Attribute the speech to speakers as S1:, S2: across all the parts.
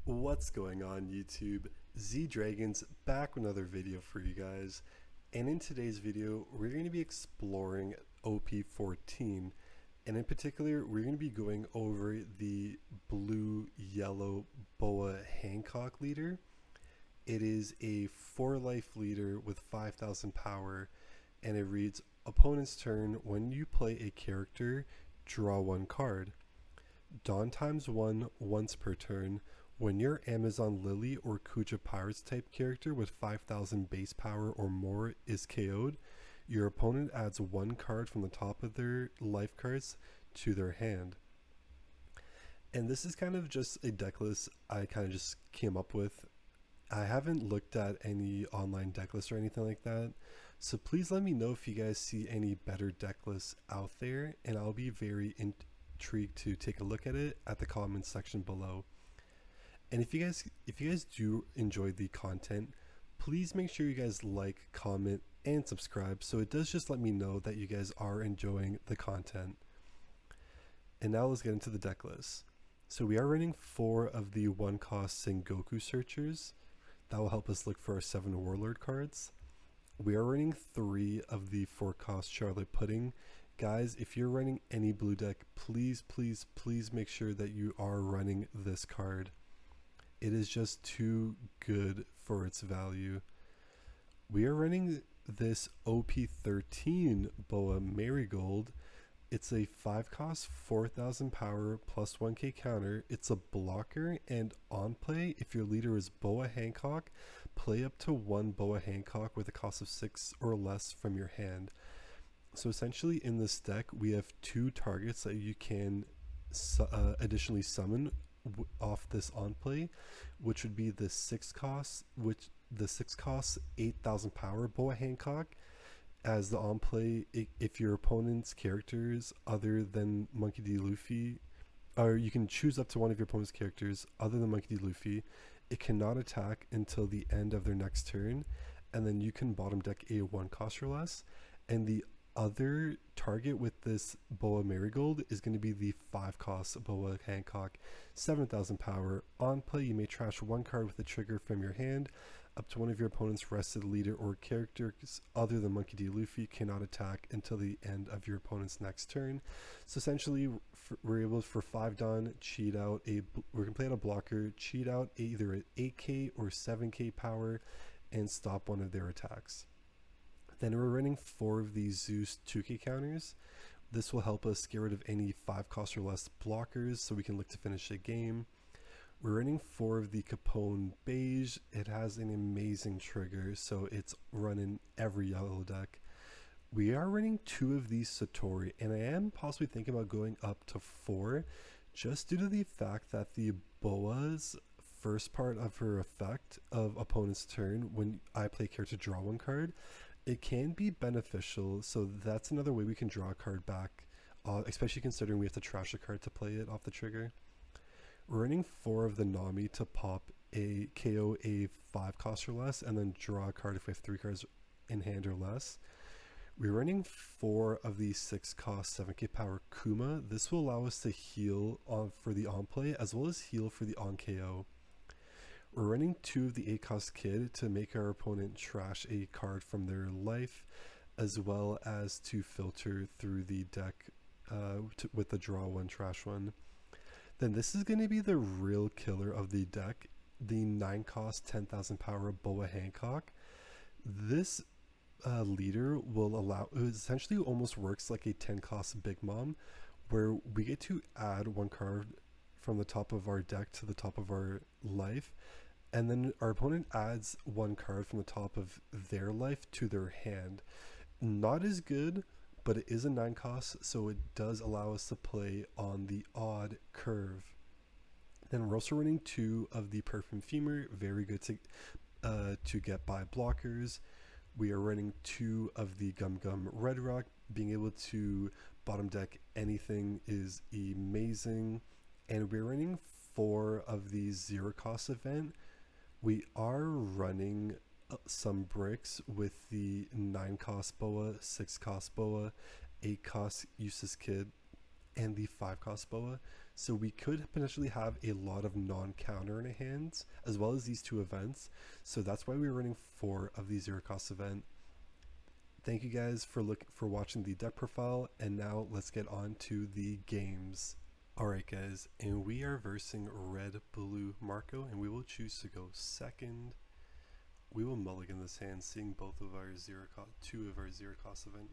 S1: What's going on YouTube? Z Dragons back with another video for you guys, and in today's video we're going to be exploring OP14, and in particular we're going to be going over the blue-yellow Boa Hancock leader. It is a 4-life leader with 5,000 power, and it reads, opponent's turn, when you play a character, draw one card. Dawn times 1 once per turn. When your Amazon Lily or Kuja Pirates type character with 5,000 base power or more is KO'd, your opponent adds one card from the top of their life cards to their hand. And this is kind of just a deck list I kind of just came up with. I haven't looked at any online deck lists or anything like that, so please let me know if you guys see any better deck lists out there, and I'll be very intrigued to take a look at it at the comments section below. And if you guys do enjoy the content, please make sure you guys like, comment, and subscribe, so it does just let me know that you guys are enjoying the content. And now let's get into the deck list. So we are running 4 of the 1-cost Sengoku searchers. That will help us look for our 7 Warlord cards. We are running 3 of the 4-cost Charlotte Pudding. Guys, if you're running any blue deck, please make sure that you are running this card. It is just too good for its value. We are running this OP14 Boa Marigold. It's a 5-cost, 4,000 power, plus 1k counter. It's a blocker, and on play, if your leader is Boa Hancock, play up to 1 Boa Hancock with a cost of 6 or less from your hand. So essentially in this deck, we have 2 targets that you can additionally summon off this on play, which would be the 6 cost 8,000 power Boa Hancock as the on play. If your opponent's characters other than Monkey D. Luffy, or you can choose up to one of your opponent's characters other than Monkey D. Luffy, it cannot attack until the end of their next turn, and then you can bottom deck a 1 cost or less. And the other target with this Boa Marigold is going to be the 5-cost Boa Hancock, 7,000 power. On play, you may trash 1 card with a trigger from your hand. Up to one of your opponent's rested leader or characters other than Monkey D. Luffy cannot attack until the end of your opponent's next turn. So essentially, we're able for 5 Dawn cheat out we're going to play out a blocker, cheat out either an 8k or 7k power, and stop one of their attacks. Then we're running 4 of these Zeus 2k counters. This will help us get rid of any 5-cost or less blockers so we can look to finish a game. We're running 4 of the Capone Beige. It has an amazing trigger, so it's running every yellow deck. We are running 2 of these Satori, and I am possibly thinking about going up to 4, just due to the fact that the Boa's first part of her effect of opponent's turn, when I play character draw 1 card, it can be beneficial, so that's another way we can draw a card back, especially considering we have to trash a card to play it off the trigger. We're running 4 of the Nami to pop a KO a 5-cost or less, and then draw a card if we have 3 cards in hand or less. We're running 4 of the 6-cost 7k power Kuma. This will allow us to heal for the on play as well as heal for the on KO. We're running 2 of the 8-cost Kid to make our opponent trash a card from their life, as well as to filter through the deck with the draw 1, trash 1. Then this is going to be the real killer of the deck, the 9-cost 10,000 power Boa Hancock. This leader it essentially almost works like a 10-cost Big Mom, where we get to add 1 card from the top of our deck to the top of our life, and then our opponent adds 1 card from the top of their life to their hand. Not as good, but it is a 9-cost, so it does allow us to play on the odd curve. Then we're also running 2 of the Perfume Femur, very good to get by blockers. We are running 2 of the Gum Gum Red Rock. Being able to bottom deck anything is amazing. And we're running 4 of the 0-cost event. We are running some bricks with the 9-cost Boa, 6-cost Boa, 8-cost Useless Kid, and the 5 cost Boa. So we could potentially have a lot of non-counter in our hands, as well as these 2 events. So that's why we're running 4 of the 0 cost event. Thank you guys for watching the deck profile, and now let's get on to the games. Alright guys, and we are versing Red Blue Marco, and we will choose to go second. We will mulligan this hand, seeing both of our 2 of our 0 cost event.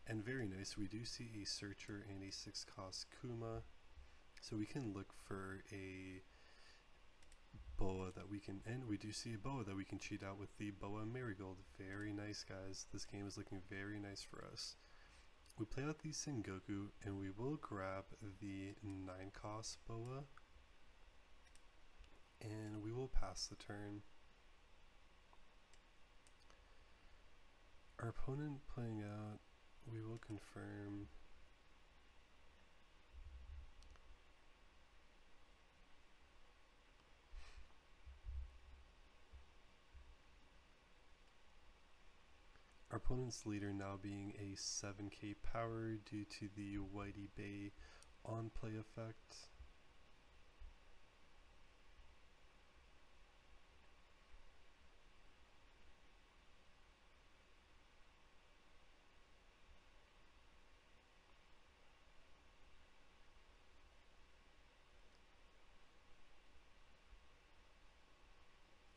S1: And very nice, we do see a Searcher and a 6 cost Kuma. So we can look for a Boa that we can, and we do see a Boa that we can cheat out with the Boa Marigold. Very nice guys, this game is looking very nice for us. We play out the Sengoku, and we will grab the 9 cost Boa, and we will pass the turn. Our opponent playing out, we will confirm. Our opponent's leader now being a 7k power due to the Whitey Bay on play effect.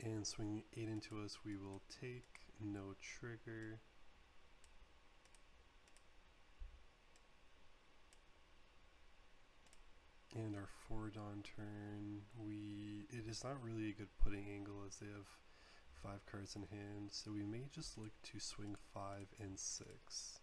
S1: And swinging 8 into us, we will take, no trigger. And our 4 Dawn turn, it is not really a good putting angle as they have 5 cards in hand, so we may just look to swing 5 and 6.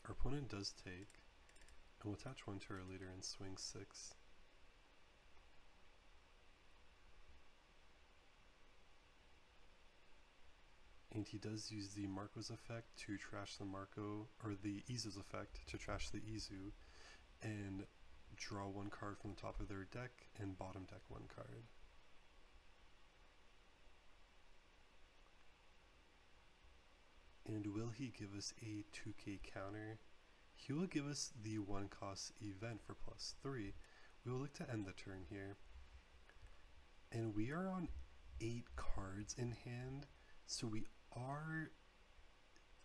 S1: Our opponent does take, and we'll attach 1 to our leader and swing 6. And he does use the Marco's effect to trash the Marco, or the Izu's effect to trash the Izu, and draw 1 card from the top of their deck and bottom deck 1 card. And will he give us a 2k counter? He will give us the 1 cost event for +3. We will look to end the turn here. And we are on 8 cards in hand, so we are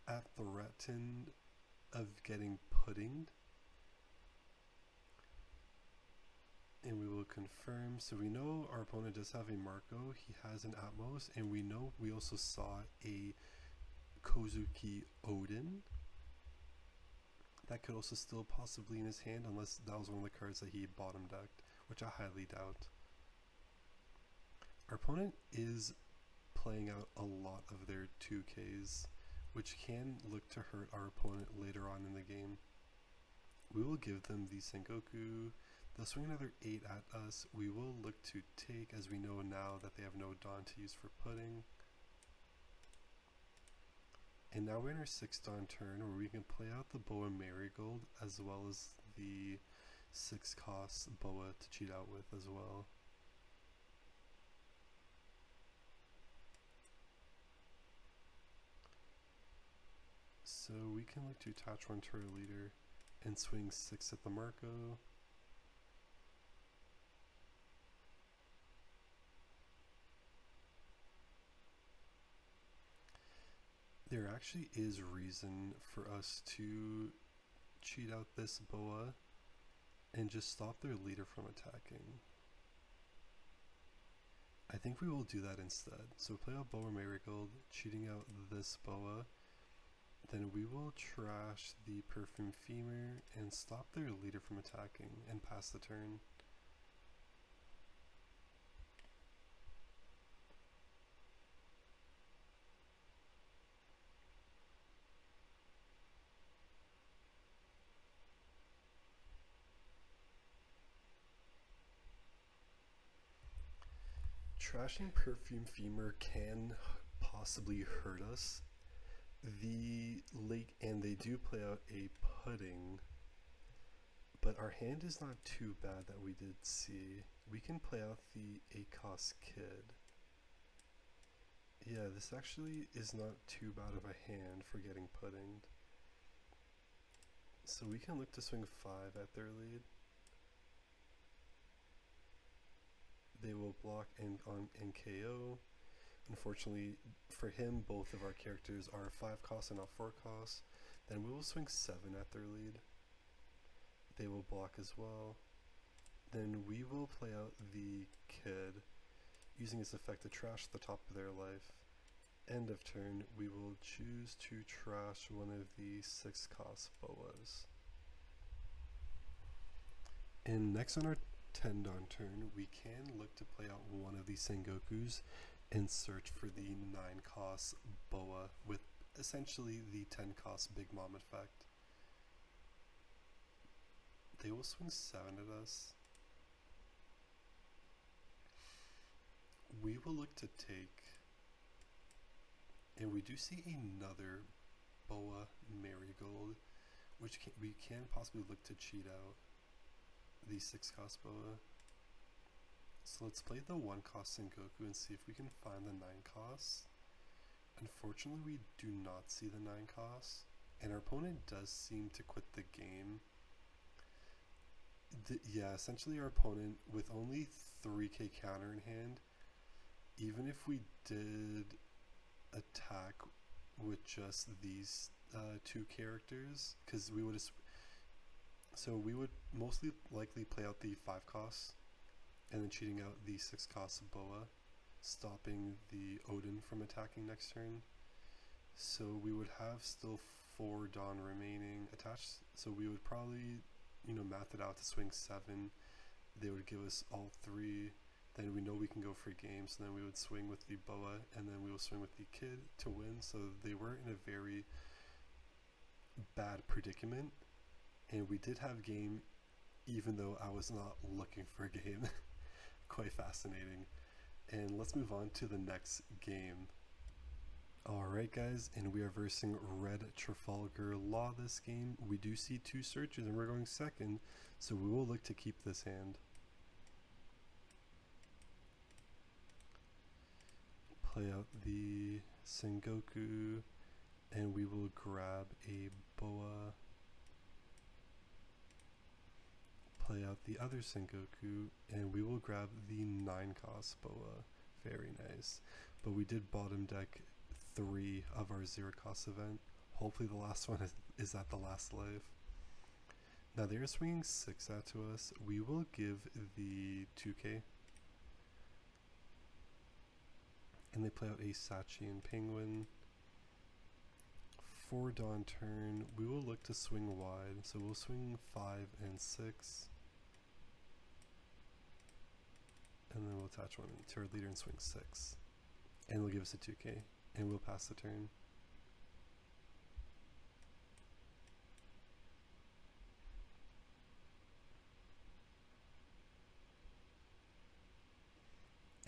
S1: at threatened of getting puddinged. And we will confirm. So we know our opponent does have a Marco, he has an Atmos, and we know we also saw a Kozuki Odin. That could also still possibly in his hand, unless that was one of the cards that he bottom decked, which I highly doubt. Our opponent is playing out a lot of their 2Ks, which can look to hurt our opponent later on in the game. We will give them the Sengoku. They'll swing another 8 at us. We will look to take, as we know now that they have no Dawn to use for pudding. And now we're in our 6 Dawn turn, where we can play out the Boa Marigold as well as the 6 cost Boa to cheat out with as well. So we can look to attach 1 to our leader and swing 6 at the Marco. There actually is reason for us to cheat out this Boa and just stop their leader from attacking. I think we will do that instead. So play out Boa Marigold, cheating out this Boa. Then we will trash the Perfume Femur and stop their leader from attacking and pass the turn. Trashing Perfume Femur can possibly hurt us And they do play out a pudding, but our hand is not too bad that we did see. We can play out the ACOS Kid. Yeah, this actually is not too bad of a hand for getting puddinged. So we can look to swing 5 at their lead. They will block and KO. Unfortunately for him, both of our characters are 5 costs and not 4 costs. Then we will swing 7 at their lead. They will block as well. Then we will play out the Kid, using its effect to trash the top of their life. End of turn, we will choose to trash one of the 6 cost boas. And next on our 10 Dawn turn, we can look to play out one of these Sengokus and search for the 9 cost boa with essentially the 10 cost Big Mom effect. They will swing 7 at us. We will look to take, and we do see another Boa Marigold, which we can possibly look to cheat out the 6 cost Boa. So let's play the 1 cost Sengoku and see if we can find the 9 costs. Unfortunately, we do not see the 9 costs, and our opponent does seem to quit the game. Yeah, essentially our opponent, with only 3k counter in hand, even if we did attack with just these 2 characters, because we would mostly likely play out the 5 costs and then cheating out the 6 cost Boa, stopping the Odin from attacking next turn. So we would have still 4 Dawn remaining attached, so we would probably, math it out to swing 7. They would give us all 3. Then we know we can go for games, so then we would swing with the Boa, and then we will swing with the Kid to win. So they were in a very bad predicament, and we did have game, even though I was not looking for a game. Quite fascinating. And let's move on to the next game. Alright guys, and we are versing Red Trafalgar Law this game. We do see 2 searches and we're going second, so we will look to keep this hand. Play out the Sengoku, and we will grab a Boa. Play out the other Sengoku, and we will grab the 9 cost Boa. Very nice. But we did bottom deck 3 of our 0 cost event. Hopefully the last one is at the last life. Now they are swinging 6 out to us. We will give the 2k. And they play out a Sachian Penguin. For Dawn turn, we will look to swing wide. So we'll swing 5 and 6. And then we'll attach 1 to our leader and swing 6. And it'll give us a 2k. And we'll pass the turn.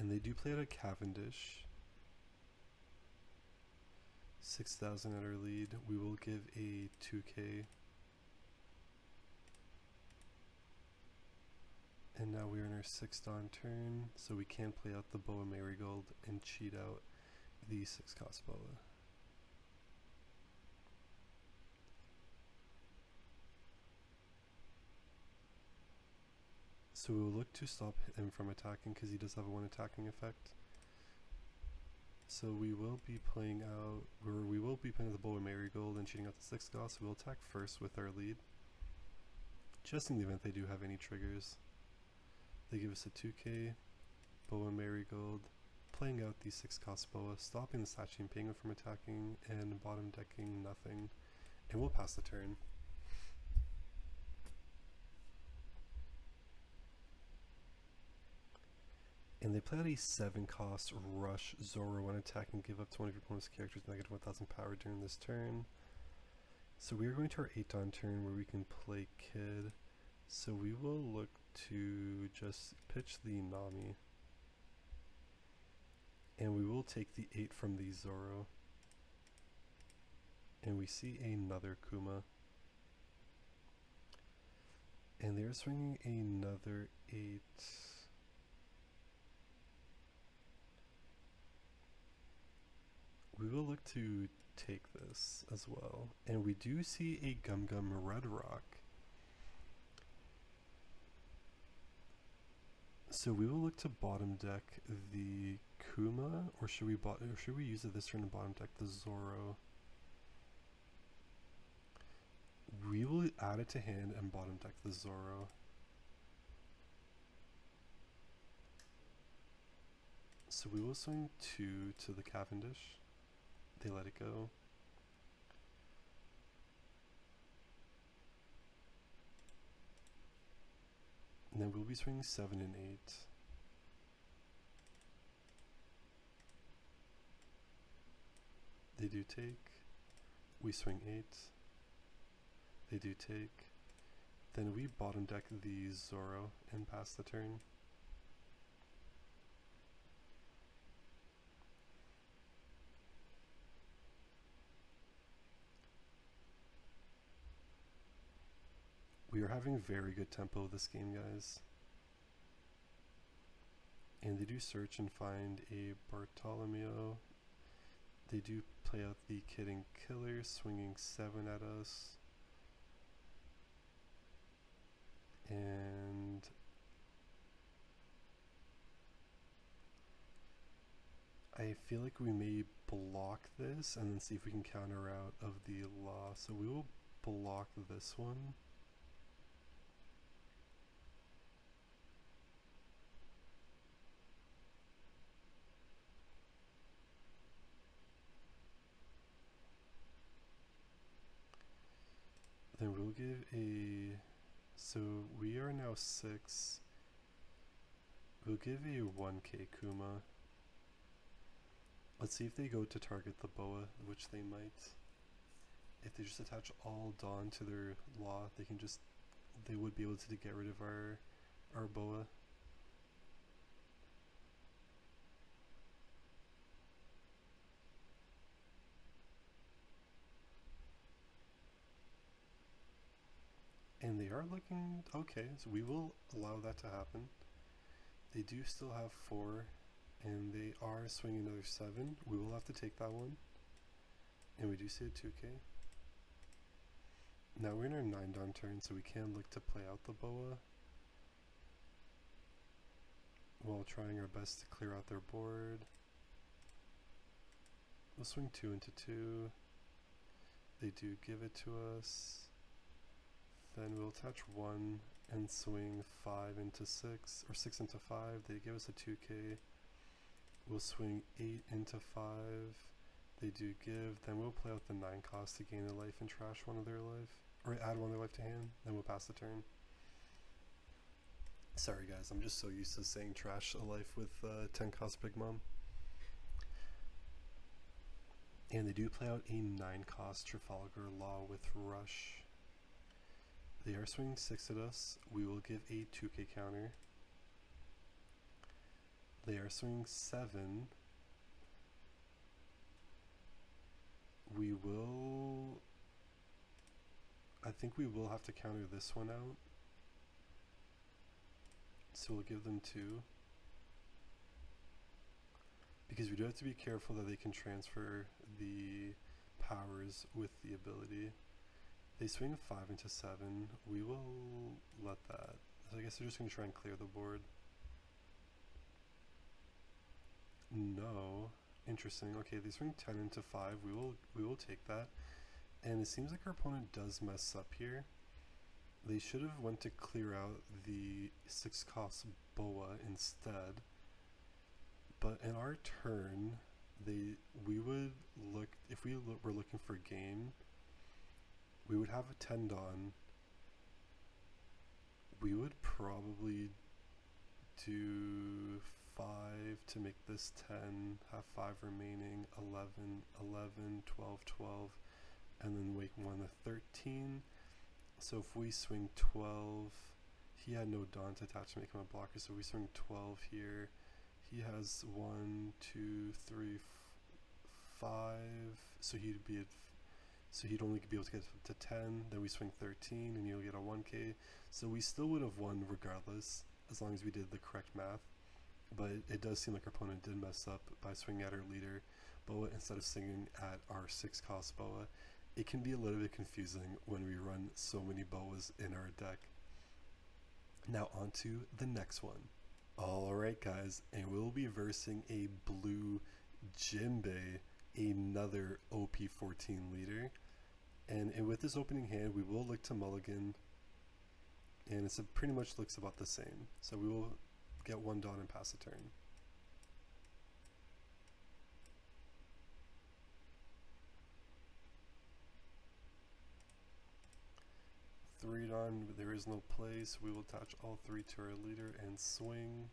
S1: And they do play out a Cavendish. 6,000 at our lead. We will give a 2k. And now we are in our 6th Dawn turn, so we can play out the Boa Marigold and cheat out the 6 cost Boa. So we will look to stop him from attacking because he does have a 1 attacking effect. So we will be playing out, the Boa Marigold and cheating out the 6 cost. We'll attack first with our lead, just in the event they do have any triggers. They give us a 2k, Boa Marigold, playing out the 6 cost Boa, stopping the Sachian Penguin from attacking, and bottom decking nothing. And we'll pass the turn. And they play out a 7 cost Rush Zoro when attacking, give up to one of your opponent's characters negative 1000 power during this turn. So we are going to our 8 Dawn turn where we can play Kid. So we will look to just pitch the Nami. And we will take the 8 from the Zoro. And we see another Kuma. And they're swinging another 8. We will look to take this as well. And we do see a Gum Gum Red Rock. So we will look to bottom deck the Kuma, or should we use it this turn to bottom deck the Zoro? We will add it to hand and bottom deck the Zoro. So we will swing 2 to the Cavendish. They let it go. And then we'll be swinging 7 and 8. They do take. We swing 8. They do take. Then we bottom deck the Zoro and pass the turn. We are having very good tempo this game, guys. And they do search and find a Bartolomeo. They do play out the Kid and Killer, swinging 7 at us. And I feel like we may block this and then see if we can counter out of the Law. So we will block this one. Then we'll give a, so we are now 6. We'll give a 1k Kuma. Let's see if they go to target the Boa, which they might. If they just attach all Dawn to their Law, they would be able to get rid of our Boa. And they are looking okay, so we will allow that to happen. They do still have 4, and they are swinging another 7. We will have to take that one. And we do see a 2k. Now we're in our 9 Dawn turn, so we can look to play out the Boa while trying our best to clear out their board. We'll swing 2 into 2. They do give it to us. Then we'll attach 1 and swing 5 into 6, or 6 into 5. They give us a 2k. We'll swing 8 into 5. They do give. Then we'll play out the 9 cost to gain a life and trash one of their life, or add 1 of their life to hand. Then we'll pass the turn. Sorry guys, I'm just so used to saying trash a life with 10 cost Big Mom. And they do play out a 9 cost Trafalgar Law with Rush. They are swinging 6 at us. We will give a 2k counter. They are swinging 7. We will, I think we will have to counter this one out. So we'll give them 2. Because we do have to be careful that they can transfer the powers with the ability. They swing 5 into 7. We will let that. So I guess they're just going to try and clear the board. No. Interesting. Okay, they swing 10 into 5. We will take that. And it seems like our opponent does mess up here. They should have went to clear out the 6 cost Boa instead. But in our turn, we would look, if we were looking for game, we would have a 10 Dawn. We would probably do 5 to make this 10, have 5 remaining, 11, 11, 12, 12, and then wake 1 to 13. So if we swing 12, he had no Dawn to attach to make him a blocker, so we swing 12 here. He has 1, 2, 3, 5, so he'd be at, So he'd only be able to get up to 10, then we swing 13 and he'll get a 1k. So we still would have won regardless, as long as we did the correct math. But it does seem like our opponent did mess up by swinging at our leader Boa instead of swinging at our 6 cost Boa. It can be a little bit confusing when we run so many Boas in our deck. Now on to the next one. Alright guys, and we'll be versing a blue Jinbe, another OP14 leader. And with this opening hand, we will look to mulligan, and it pretty much looks about the same. So we will get 1 Dawn and pass a turn. Three Dawn, there is no place. We will attach all 3 to our leader and swing.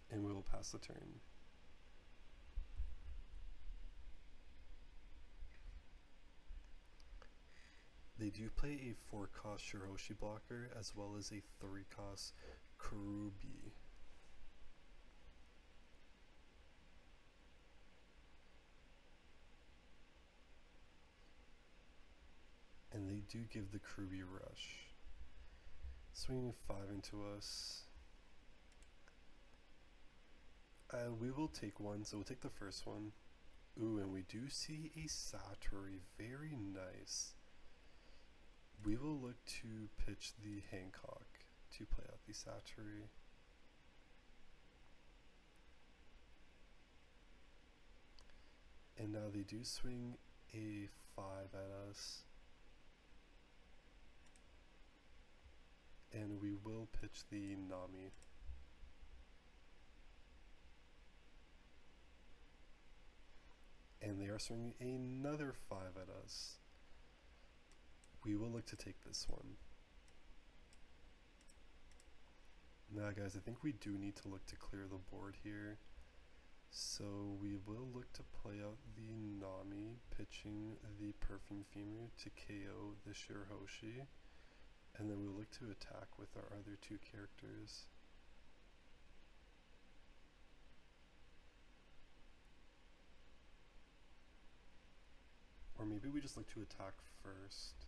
S1: And we will pass the turn. They do play a 4 cost Shiroshi blocker as well as a 3 cost Kurubi. And they do give the Kurubi rush. Swinging 5 into us. We will take one, so we'll take the first one. Ooh, and we do see a Satori, very nice. We will look to pitch the Hancock to play out the Satori. And now they do swing a 5 at us. And we will pitch the Nami. And they are swinging another 5 at us. We will look to take this one. Now guys, I think we do need to look to clear the board here. So we will look to play out the Nami, pitching the Perfume Femur to KO the Shiroshi. And then we'll look to attack with our other 2 characters. Or maybe we just look to attack first.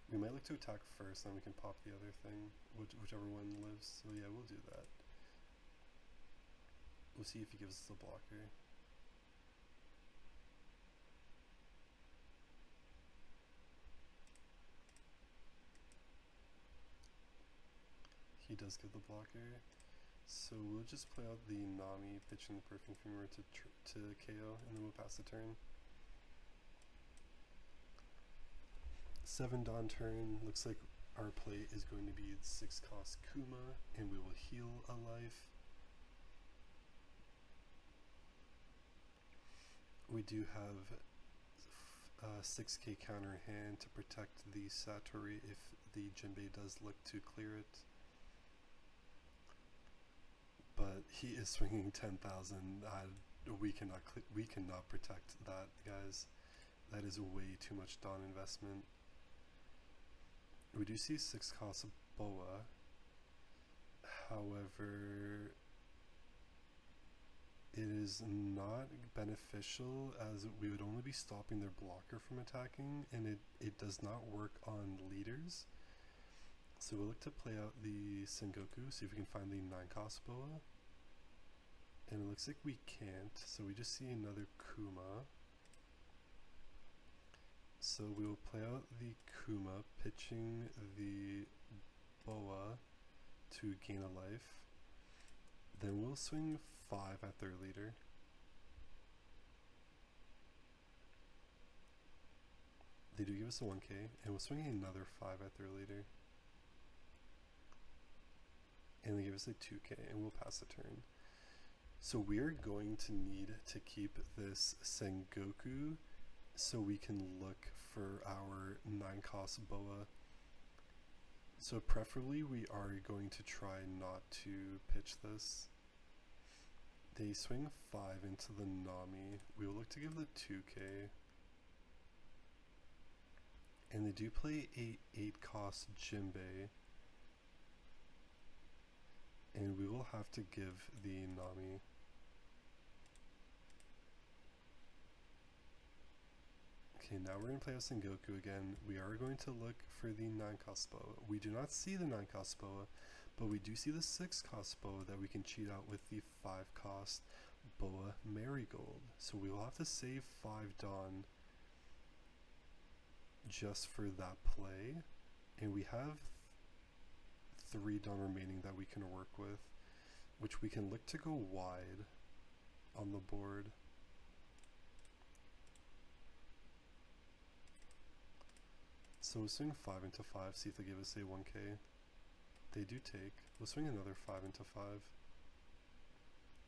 S1: We might look to attack first, then we can pop the other thing, whichever one lives. So yeah, we'll do that. We'll see if he gives us the blocker. He does give the blocker. So we'll just play out the Nami, pitching the Perfume Femur to KO, and then we'll pass the turn. 7 Dawn turn. Looks like our play is going to be 6 cost Kuma, and we will heal a life. We do have 6k counter in hand to protect the Satori if the Jinbe does look to clear it. But he is swinging 10,000. We cannot protect that, guys. That is way too much Dawn investment. We do see 6 cost Boa. However, it is not beneficial as we would only be stopping their blocker from attacking, and it does not work on leaders. So we'll look to play out the Sengoku, see if we can find the 9 cost Boa. And it looks like we can't, so we just see another Kuma. So we will play out the Kuma, pitching the Boa to gain a life. Then we'll swing 5 at their leader. They do give us a 1k, and we'll swing another 5 at their leader. And they give us a 2k, and we'll pass the turn. So we're going to need to keep this Sengoku so we can look for our 9 cost Boa. So preferably we are going to try not to pitch this. They swing 5 into the Nami. We will look to give the 2k. And they do play a 8 cost Jinbe. And we will have to give the Nami. Okay, now we're going to play out Sengoku again. We are going to look for the 9-cost boa. We do not see the 9-cost boa, but we do see the 6-cost boa that we can cheat out with the 5-cost boa marigold. So we will have to save 5 Dawn just for that play. And we have 3 Dawn remaining that we can work with, which we can look to go wide on the board. So we'll swing 5 into 5, see if they give us a 1k. They do take. We'll swing another 5 into 5.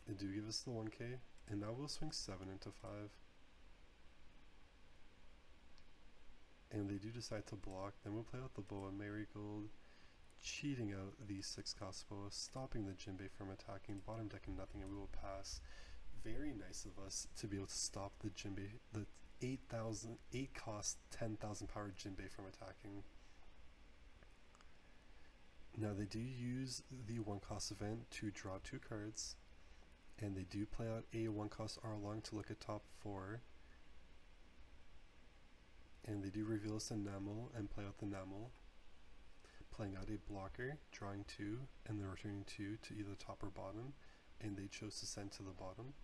S1: They do give us the 1k, and now we'll swing 7 into 5. And they do decide to block. Then we'll play out the boa marigold, cheating out the 6-cost boa, stopping the Jinbe from attacking, bottom decking nothing, and we will pass. Very nice of us to be able to stop the Jinbe, the 8 cost 10,000 power Jinbe from attacking. Now they do use the 1-cost event to draw 2 cards, and they do play out a 1-cost Arlong to look at top 4. And they do reveal us a Namel and play out the Namel, playing out a blocker, drawing 2, and then returning 2 to either top or bottom, and they chose to send to the bottom.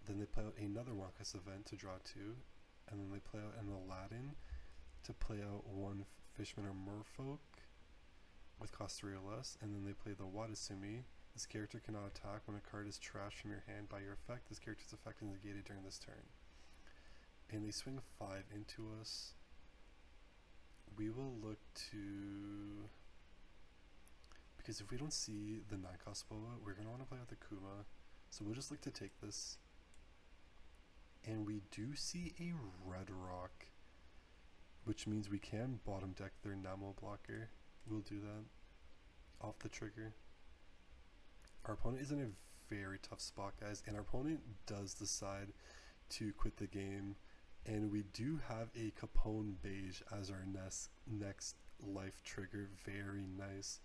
S1: Then they play out another 1-cost event to draw 2, and then they play out an Aladdin to play out 1 Fishman or Merfolk with cost 3 or less, and then they play the Watasumi. This character cannot attack when a card is trashed from your hand by your effect. This character's effect is negated during this turn. And they swing 5 into us. We will look to... because if we don't see the 9-cost boa, we're going to want to play out the Kuma. So we'll just look to take this. And we do see a red rock, which means we can bottom deck their Namo blocker. We'll do that off the trigger. Our opponent is in a very tough spot, guys, and our opponent does decide to quit the game, and we do have a Capone Beige as our next life trigger. Very nice.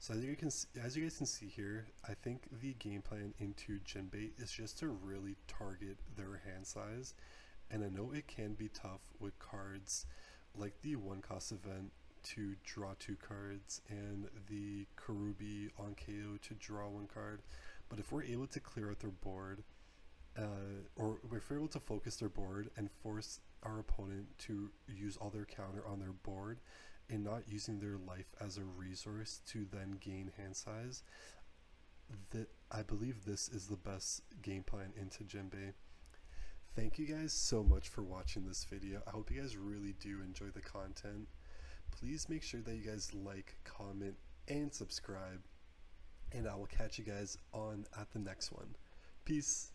S1: So as you guys can see here, I think the game plan into Jinbe is just to really target their hand size, and I know it can be tough with cards like the 1-cost event to draw 2 cards and the Karubi on KO to draw 1 card, but if we're able to clear out their board, or if we're able to focus their board and force our opponent to use all their counter on their board and not using their life as a resource to then gain hand size, that I believe this is the best game plan into Jinbe. Thank you guys so much for watching this video. I hope you guys really do enjoy the content. Please make sure that you guys like, comment, and subscribe, and I will catch you guys on at the next one. Peace.